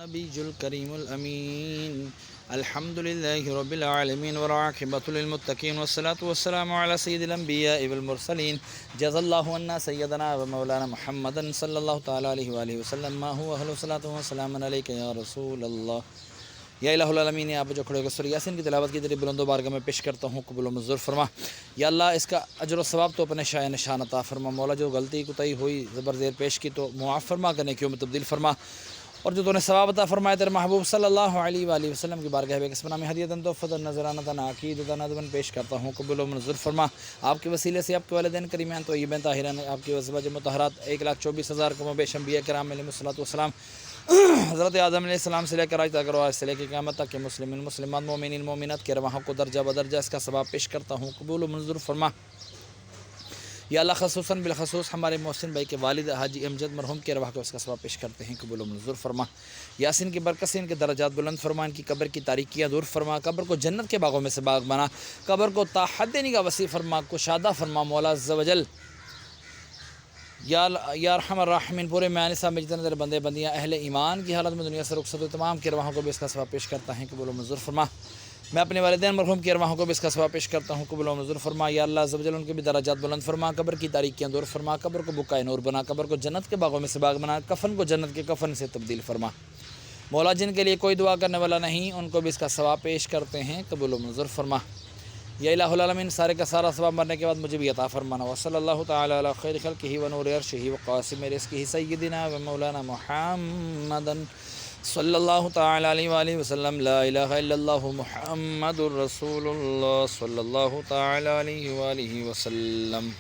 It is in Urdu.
نبی الکریم الامین الحمد للہ رب العالمین والعاقبۃ للمتقین والصلاة والسلام علی سید الانبیاء والمرسلین جزا اللہ عنا سیدنا و مولانا محمد صلی اللہ تعالی علیہ وآلہ وسلم ما هو اہل الصلاة والسلام علیک یا رسول اللہ۔ یا الہ العالمین، آپ جو کھڑے ہو کے سورہ یاسین کی تلاوت کی تیری بلند و بارگاہ میں پیش کرتا ہوں، قبول و منظور فرما۔ یا اللہ اس کا اجر و ثواب تو اپنے شاہ نشان عطا فرما۔ مولا جو غلطی کوتاہی ہوئی زبر زیر پیش کی تو معاف فرما، کرنے کیوں میں تبدیل فرما، اور جو تو نے ثواب عطا فرمایا تیرے محبوب صلی اللہ علیہ وآلہ وسلم کی بارگاہ میں قسم نامی ہدیتاً تحفتاً نذرانۃً عقیدۃً ندباً پیش کرتا ہوں، قبول و منظور فرما۔ آپ کے وسیلے سے آپ کے والدین کریمان طیبین طاہرین، آپ کی ازواج مطہرات 1,24,000 کم و بیش انبیاء کرام علیہم الصلوۃ والسلام، حضرت آدم علیہ السلام سے لے کر آج تک، آج سے لے کے قیامت تک کے مسلمین مسلمات مومنین مومنات کے رواحوں کو درجہ بدرجہ اس کا ثواب پیش کرتا ہوں، قبول و منظور فرما۔ یا اللہ خصوصاً بالخصوص ہمارے محسن بھائی کے والد حاجی امجد مرحوم کے رواح کو اس کا ثواب پیش کرتے ہیں، قبول و منظور فرما۔ یاسین کی برکت سے ان کے درجات بلند فرما، ان کی قبر کی تاریکیاں دور فرما، قبر کو جنت کے باغوں میں سے باغ بنا، قبر کو تا حد نگاہ وسیع فرما، کشادہ فرما مولا عز و جل۔ یا ارحم الراحمین، پورے میان صاحب میں جتنے بندے بندیاں اہل ایمان کی حالت میں دنیا سے رخصت ہوئے تمام کے رواحوں کو بھی اس کا ثواب پیش کرتا ہے، قبول و منظور فرما۔ میں اپنے والدین مرحوم کی ارواحوں کو بھی اس کا ثواب پیش کرتا ہوں، قبول و منظور فرما۔ یا اللہ عز و جل ان کے بھی درجات بلند فرما، قبر کی تاریکیاں دور فرما، قبر کو بقائے نور بنا، قبر کو جنت کے باغوں میں سے باغ بنا، کفن کو جنت کے کفن سے تبدیل فرما۔ مولا جن کے لیے کوئی دعا کرنے والا نہیں ان کو بھی اس کا ثواب پیش کرتے ہیں، قبول و منظور فرما۔ یا الہ العالمین، سارے کا سارا ثواب مرنے کے بعد مجھے بھی عطا فرمانا۔ وصلی اللہ تعالی علی خیر خلقہ و نور عرشہ و قاسم رزقہ سیدنا و مولانا محمد صلی اللہ تعالی علیہ وآلہ وسلم۔ لا الہ الا اللہ محمد الرسول اللہ صلی اللہ تعالی علیہ وآلہ وسلم۔